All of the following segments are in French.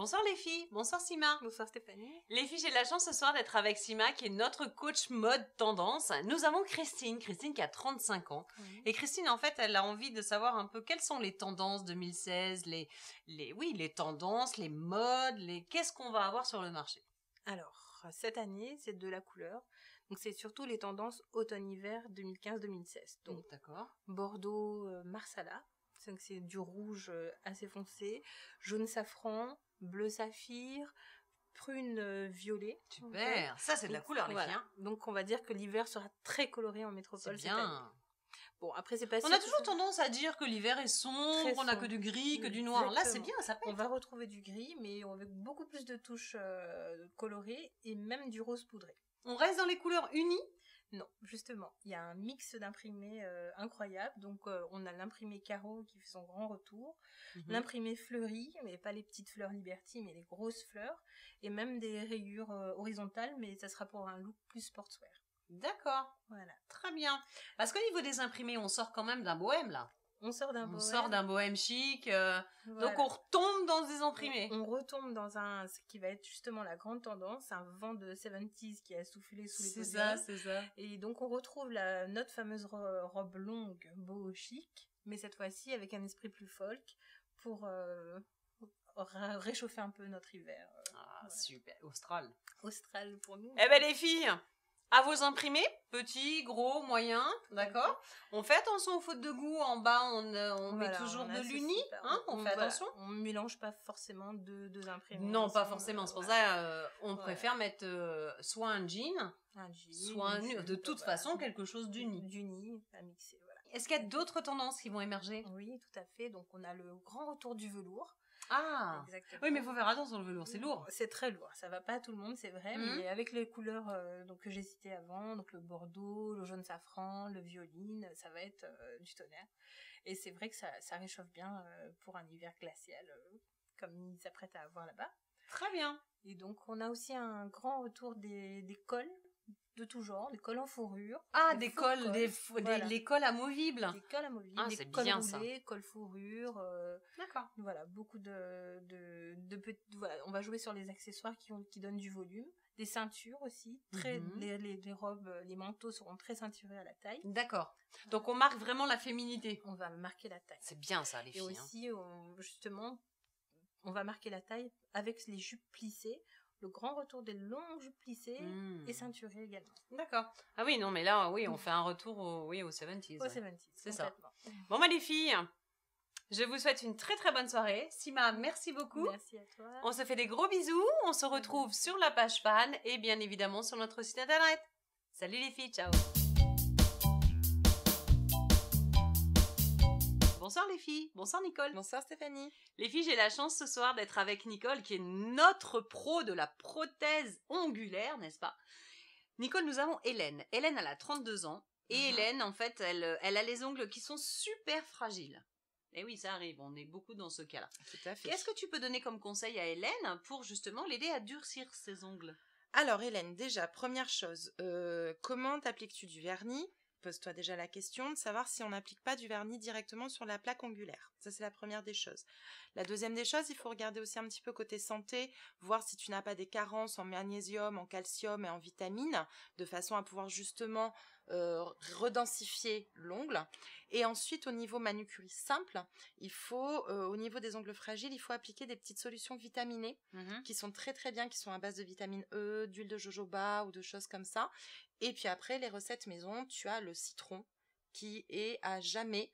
Bonsoir les filles, bonsoir Sima. Bonsoir Stéphanie. Les filles, j'ai la chance ce soir d'être avec Sima qui est notre coach mode tendance. Nous avons Christine qui a 35 ans. Et Christine, en fait, elle a envie de savoir un peu quelles sont les tendances 2016, les tendances, les modes, qu'est-ce qu'on va avoir sur le marché. Alors, cette année, c'est de la couleur. Donc, c'est surtout les tendances automne-hiver 2015-2016. Donc, d'accord. Bordeaux, Marsala. Donc, c'est du rouge assez foncé, jaune safran, bleu saphir, prune violet. Super, ça c'est de la couleur les filles. Hein. Donc, on va dire que l'hiver sera très coloré en métropole cette année. Bon, après, c'est pas on a toujours tendance à dire que l'hiver est sombre, on n'a que du gris, que du noir. Exactement. Là, c'est bien, ça pète. On va retrouver du gris, mais avec beaucoup plus de touches colorées et même du rose poudré. On reste dans les couleurs unies? Non, justement. Il y a un mix d'imprimés incroyable. Donc, on a l'imprimé carreau qui fait son grand retour. L'imprimé fleuri, mais pas les petites fleurs Liberty, mais les grosses fleurs. Et même des rayures horizontales, mais ça sera pour un look plus sportswear. D'accord, voilà, très bien. Parce qu'au niveau des imprimés, on sort quand même d'un bohème, là. On sort d'un bohème chic, voilà. Donc on retombe dans des imprimés. On retombe dans ce qui va être justement la grande tendance, un vent de 70s qui a soufflé sous les podiums. C'est ça. Et donc on retrouve notre fameuse robe longue, beau, chic, mais cette fois-ci avec un esprit plus folk pour réchauffer un peu notre hiver. Voilà. Super, Austral pour nous. Eh ben les filles, à vos imprimés, petits, gros, moyens, d'accord. On fait attention aux fautes de goût. En bas, on met toujours de l'uni. On fait attention. On ne mélange pas forcément deux imprimés. Non, pas forcément. C'est pour ça on préfère mettre soit un jean, soit de toute façon quelque chose d'uni. D'uni à mixer. Voilà. Est-ce qu'il y a d'autres tendances qui vont émerger? Oui, tout à fait. Donc on a le grand retour du velours. Ah, exactement. Oui, mais il faut faire attention, le velours, c'est lourd. C'est très lourd, ça va pas à tout le monde, c'est vrai, mais avec les couleurs que j'ai citées avant, donc le bordeaux, le jaune safran, le violine, ça va être du tonnerre. Et c'est vrai que ça réchauffe bien pour un hiver glacial, comme ils s'apprêtent à avoir là-bas. Très bien. Et donc, on a aussi un grand retour des cols de tout genre, des cols en fourrure. Ah, des cols, les cols amovibles. Des cols amovibles, ah, des cols roulés, cols fourrure. D'accord. Voilà, beaucoup voilà, on va jouer sur les accessoires qui donnent du volume. Des ceintures aussi. Les robes, les manteaux seront très ceinturés à la taille. D'accord. Donc, on marque vraiment la féminité. On va marquer la taille. C'est bien ça, les filles. Et aussi, justement, on va marquer la taille avec les jupes plissées. Le grand retour des longues jupes plissées et ceinturées également. D'accord. Ah oui, non, mais là, oui, on fait un retour aux 70s. Aux 70s, c'est ça. Bon, les filles, je vous souhaite une très très bonne soirée. Sima, merci beaucoup. Merci à toi. On se fait des gros bisous. On se retrouve sur la page fan et bien évidemment sur notre site internet. Salut les filles, ciao. Bonsoir les filles, bonsoir Nicole. Bonsoir Stéphanie. Les filles, j'ai la chance ce soir d'être avec Nicole qui est notre pro de la prothèse ongulaire, n'est-ce pas? Nicole, nous avons Hélène. Hélène, elle a 32 ans et Hélène, en fait, elle a les ongles qui sont super fragiles. Et oui, ça arrive, on est beaucoup dans ce cas-là. Tout à fait. Qu'est-ce que tu peux donner comme conseil à Hélène pour justement l'aider à durcir ses ongles? Alors Hélène, déjà, première chose, comment t'appliques-tu du vernis? Pose-toi déjà la question de savoir si on n'applique pas du vernis directement sur la plaque ongulaire. Ça, c'est la première des choses. La deuxième des choses, il faut regarder aussi un petit peu côté santé, voir si tu n'as pas des carences en magnésium, en calcium et en vitamines, de façon à pouvoir justement redensifier l'ongle. Et ensuite, au niveau manucurie simple, il faut, au niveau des ongles fragiles, il faut appliquer des petites solutions vitaminées qui sont très très bien, qui sont à base de vitamine E, d'huile de jojoba ou de choses comme ça. Et puis après, les recettes maison, tu as le citron qui est à jamais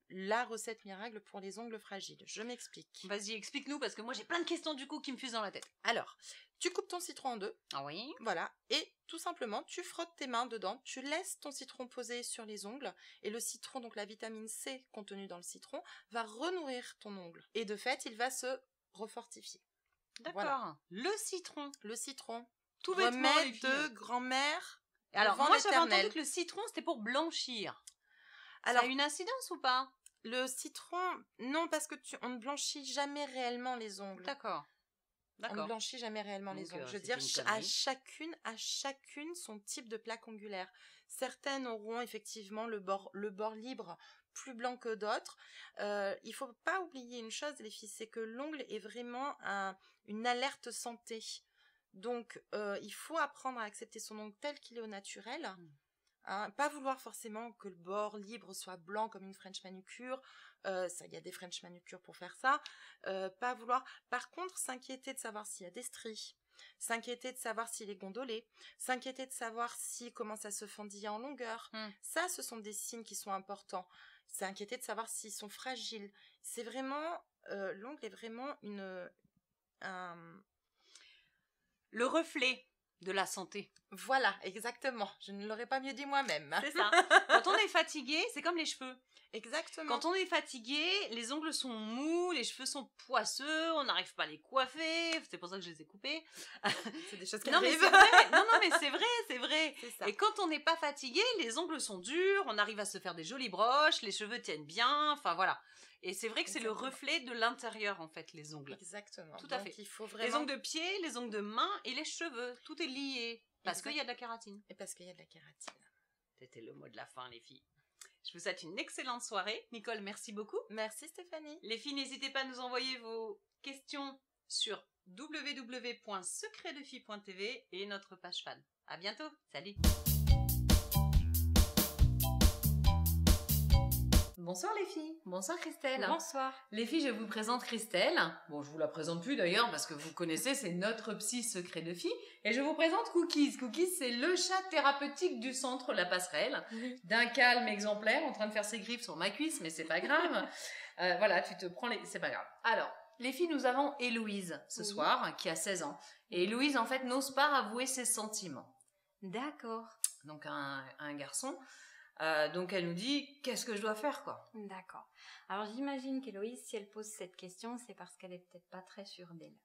la recette miracle pour les ongles fragiles. Je m'explique. Vas-y, explique-nous parce que moi j'ai plein de questions du coup qui me fusent dans la tête. Alors, tu coupes ton citron en deux. Ah oui. Voilà. Et tout simplement, tu frottes tes mains dedans, tu laisses ton citron poser sur les ongles et le citron, donc la vitamine C contenue dans le citron, va renourrir ton ongle. Et de fait, il va se refortifier. D'accord. Voilà. Le citron. Le citron. Tout bêtement, les filles. De grand-mère. Alors, moi j'avais entendu que le citron c'était pour blanchir. Alors, ça a une incidence ou pas? Le citron, non, parce que on ne blanchit jamais réellement les ongles. D'accord. On ne blanchit jamais réellement les ongles. Je veux dire, à chacune son type de plaque ongulaire. Certaines auront effectivement le bord libre plus blancs que d'autres. Il faut pas oublier une chose, les filles, c'est que l'ongle est vraiment une alerte santé. Donc, il faut apprendre à accepter son ongle tel qu'il est au naturel. Hein, pas vouloir forcément que le bord libre soit blanc comme une French manucure. Ça, il y a des French manucures pour faire ça. Pas vouloir. Par contre, s'inquiéter de savoir s'il y a des stries. S'inquiéter de savoir s'il est gondolé, s'inquiéter de savoir s'il commence à se fendiller en longueur. Ça, ce sont des signes qui sont importants. S'inquiéter de savoir s'ils sont fragiles. C'est vraiment, l'ongle est vraiment le reflet de la santé. Voilà, exactement. Je ne l'aurais pas mieux dit moi-même. C'est ça. Quand on est fatigué, c'est comme les cheveux. Exactement. Quand on est fatigué, les ongles sont mous, les cheveux sont poisseux, on n'arrive pas à les coiffer. C'est pour ça que je les ai coupés. C'est des choses qui non, arrivent. mais c'est vrai. Non, mais c'est vrai. C'est ça. Et quand on n'est pas fatigué, les ongles sont durs, on arrive à se faire des jolies broches, les cheveux tiennent bien, enfin voilà. Et c'est vrai que c'est le reflet de l'intérieur, en fait, les ongles. Exactement. Tout à Donc, fait. il faut vraiment... Les ongles de pied, les ongles de main et les cheveux, tout est lié. Parce qu'il y a de la kératine. Et parce qu'il y a de la kératine. C'était le mot de la fin, les filles. Je vous souhaite une excellente soirée. Nicole, merci beaucoup. Merci Stéphanie. Les filles, n'hésitez pas à nous envoyer vos questions sur www.secretdefille.tv et notre page fan. À bientôt. Salut. Bonsoir les filles. Bonsoir Christelle. Bonsoir. Les filles, je vous présente Christelle. Bon, je vous la présente plus d'ailleurs parce que vous connaissez, c'est notre psy secret de fille. Et je vous présente Cookies. Cookies, c'est le chat thérapeutique du centre La Passerelle. Oui. D'un calme exemplaire, en train de faire ses griffes sur ma cuisse, mais c'est pas grave. Voilà, tu te prends les... C'est pas grave. Alors, les filles, nous avons Héloïse ce soir, qui a 16 ans. Et Héloïse, en fait, n'ose pas avouer ses sentiments. D'accord. Donc, un garçon... donc elle nous dit qu'est-ce que je dois faire quoi. D'accord. Alors j'imagine qu'Héloïse, si elle pose cette question, c'est parce qu'elle est peut-être pas très sûre d'elle.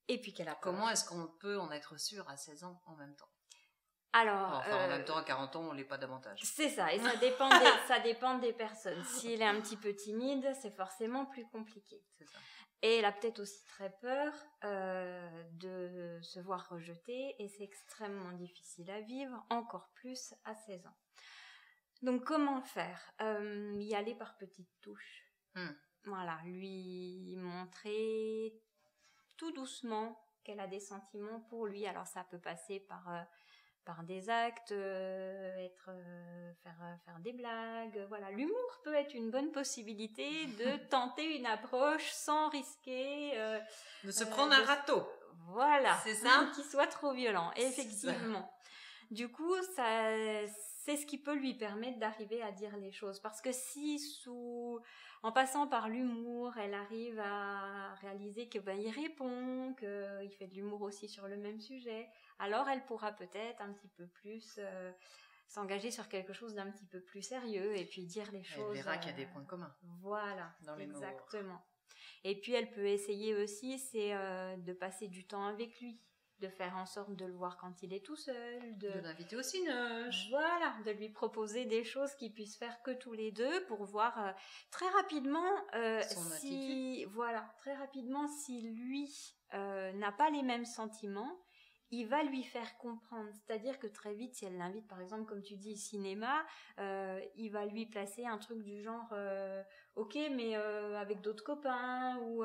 Et puis qu'elle a peur. Comment est-ce qu'on peut en être sûr à 16 ans en même temps? Alors, en même temps à 40 ans on l'est pas davantage. C'est ça, et ça dépend des personnes. Si elle est un petit peu timide, c'est forcément plus compliqué. C'est ça. Et elle a peut-être aussi très peur de se voir rejetée, et c'est extrêmement difficile à vivre, encore plus à 16 ans. Donc comment faire? Y aller par petites touches. Voilà, lui montrer tout doucement qu'elle a des sentiments pour lui. Alors ça peut passer par des actes, faire des blagues, voilà. L'humour peut être une bonne possibilité de tenter une approche sans risquer de se prendre un râteau. Voilà, c'est ça, qui soit trop violent, effectivement. Du coup, c'est ce qui peut lui permettre d'arriver à dire les choses, parce que si en passant par l'humour, elle arrive à réaliser que il répond, qu'il fait de l'humour aussi sur le même sujet, alors elle pourra peut-être un petit peu plus s'engager sur quelque chose d'un petit peu plus sérieux et puis dire les choses. Elle verra qu'il y a des points communs. Voilà, dans les exactement. Et puis elle peut essayer aussi, c'est de passer du temps avec lui, de faire en sorte de le voir quand il est tout seul, de l'inviter au cinoche. Voilà, de lui proposer des choses qu'ils puissent faire que tous les deux pour voir très rapidement son attitude. Voilà, très rapidement si lui n'a pas les mêmes sentiments, il va lui faire comprendre. C'est-à-dire que très vite, si elle l'invite, par exemple, comme tu dis, cinéma, il va lui placer un truc du genre ok, mais avec d'autres copains, ou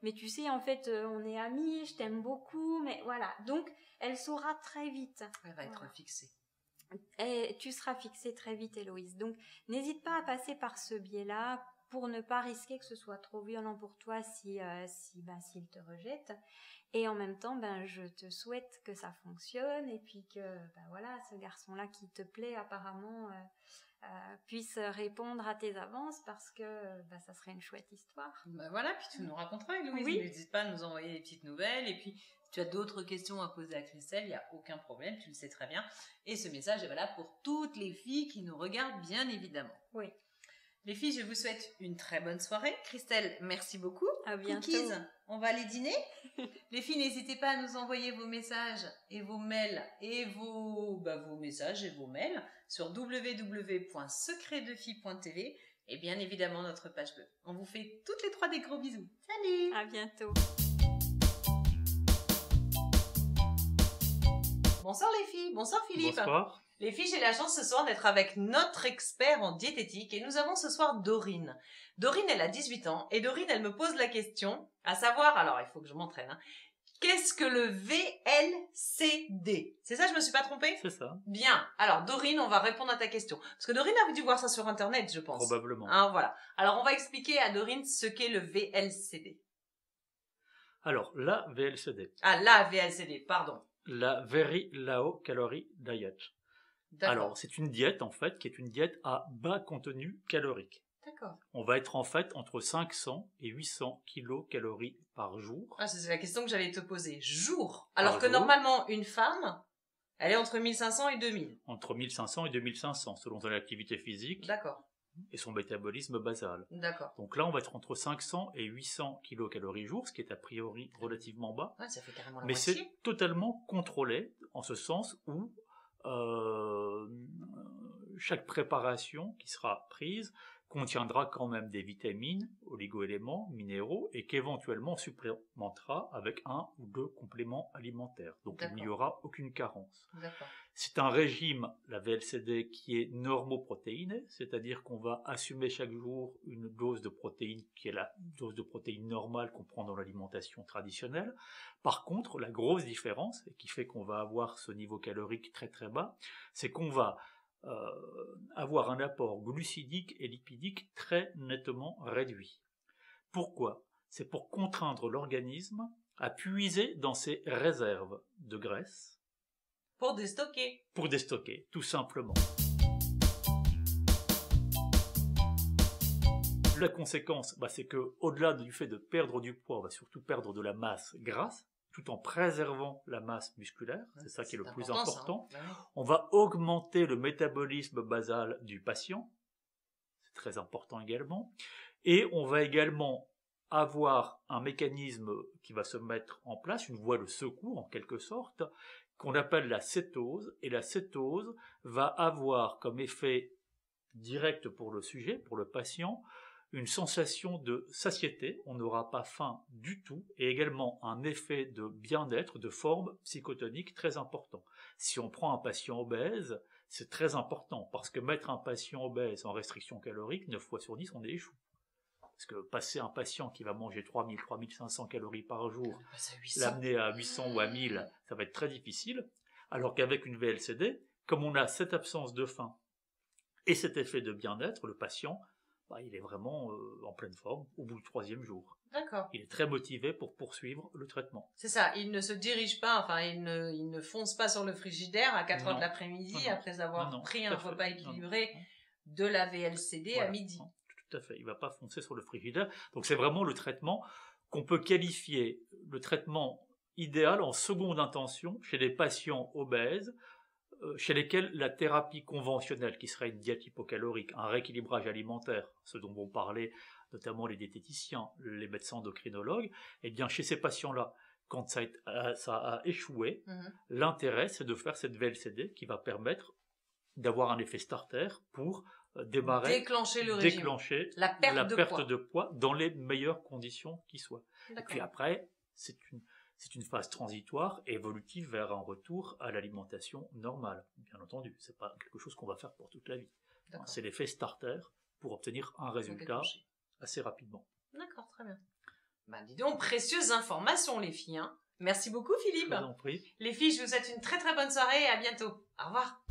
mais tu sais, en fait, on est amis, je t'aime beaucoup, mais voilà. Donc, elle saura très vite. Elle va être fixée. Et tu seras fixée très vite, Héloïse. Donc, n'hésite pas à passer par ce biais-là pour ne pas risquer que ce soit trop violent pour toi s'il te rejette. Et en même temps, je te souhaite que ça fonctionne et puis que, voilà, ce garçon-là qui te plaît apparemment puisse répondre à tes avances, parce que ça serait une chouette histoire. Voilà, puis tu nous raconteras, Héloïse. Oui. N'hésite pas à nous envoyer des petites nouvelles. Et puis, si tu as d'autres questions à poser à Christelle, il n'y a aucun problème, tu le sais très bien. Et ce message est valable pour toutes les filles qui nous regardent, bien évidemment. Oui. Les filles, je vous souhaite une très bonne soirée. Christelle, merci beaucoup. À bientôt. Cookies, on va aller dîner. Les filles, n'hésitez pas à nous envoyer vos messages et vos mails et vos messages et vos mails sur www.secretdefille.tv et bien évidemment notre page bleue. On vous fait toutes les trois des gros bisous. Salut! À bientôt. Bonsoir les filles, bonsoir Philippe. Bonsoir. Les filles, j'ai la chance ce soir d'être avec notre expert en diététique et nous avons ce soir Dorine. Dorine, elle a 18 ans et Dorine, elle me pose la question, à savoir, alors il faut que je m'entraîne, hein, qu'est-ce que le VLCD? C'est ça, je me suis pas trompée? C'est ça. Bien. Alors Dorine, on va répondre à ta question. Parce que Dorine a dû voir ça sur Internet, je pense. Probablement. Hein, voilà. Alors on va expliquer à Dorine ce qu'est le VLCD. Alors, la VLCD. Ah, la VLCD, pardon. La Very Low Calorie Diet. D'accord. Alors, c'est une diète, en fait, qui est une diète à bas contenu calorique. D'accord. On va être, en fait, entre 500 et 800 kilocalories par jour. Ah, c'est la question que j'allais te poser. Jour. Alors que jour. normalement, une femme, elle est entre 1500 et 2000. Entre 1500 et 2500, selon son activité physique D'accord. et son métabolisme basal. D'accord. Donc là, on va être entre 500 et 800 kilocalories jour, ce qui est a priori relativement bas. Ouais, ça fait carrément la Mais moitié. c'est totalement contrôlé, en ce sens où chaque préparation qui sera prise contiendra quand même des vitamines, oligo-éléments, minéraux, et qu'éventuellement on supplémentera avec 1 ou 2 compléments alimentaires. Donc il n'y aura aucune carence. D'accord. C'est un régime, la VLCD, qui est normoprotéiné, c'est-à-dire qu'on va assumer chaque jour une dose de protéines qui est la dose de protéines normale qu'on prend dans l'alimentation traditionnelle. Par contre, la grosse différence, et qui fait qu'on va avoir ce niveau calorique très très bas, c'est qu'on va avoir un apport glucidique et lipidique très nettement réduit. Pourquoi? C'est pour contraindre l'organisme à puiser dans ses réserves de graisse. Pour déstocker. Pour déstocker, tout simplement. La conséquence, c'est que, au-delà du fait de perdre du poids, on va surtout perdre de la masse grasse, tout en préservant la masse musculaire, c'est ça qui est le plus important. Ça, hein. On va augmenter le métabolisme basal du patient, c'est très important également, et on va également avoir un mécanisme qui va se mettre en place, une voie de secours en quelque sorte, qu'on appelle la cétose, et la cétose va avoir comme effet direct pour le sujet, pour le patient, une sensation de satiété, on n'aura pas faim du tout, et également un effet de bien-être, de forme psychotonique très important. Si on prend un patient obèse, c'est très important, parce que mettre un patient obèse en restriction calorique, 9 fois sur 10, on échoue. Parce que passer un patient qui va manger 3000, 3500 calories par jour, l'amener à 800 ou à 1000, ça va être très difficile, alors qu'avec une VLCD, comme on a cette absence de faim et cet effet de bien-être, le patient, il est vraiment en pleine forme au bout du 3e jour. D'accord. Il est très motivé pour poursuivre le traitement. C'est ça, il ne se dirige pas, enfin, il ne fonce pas sur le frigidaire à 4 heures de l'après-midi après avoir pris un repas équilibré de la VLCD à midi. Non, tout à fait, il ne va pas foncer sur le frigidaire. Donc c'est vraiment le traitement qu'on peut qualifier, le traitement idéal en seconde intention chez les patients obèses, chez lesquels la thérapie conventionnelle, qui serait une diète hypocalorique, un rééquilibrage alimentaire, ce dont vont parler notamment les diététiciens, les médecins endocrinologues, eh bien chez ces patients-là, quand ça a échoué, l'intérêt c'est de faire cette VLCD qui va permettre d'avoir un effet starter pour déclencher le régime, la perte de poids dans les meilleures conditions qui soient. Et puis après, c'est une phase transitoire et évolutive vers un retour à l'alimentation normale, bien entendu. C'est pas quelque chose qu'on va faire pour toute la vie. C'est l'effet starter pour obtenir un résultat assez rapidement. D'accord, très bien. Dis donc, précieuses informations les filles. Hein. Merci beaucoup Philippe. Je vous en prie. Les filles, je vous souhaite une très très bonne soirée et à bientôt. Au revoir.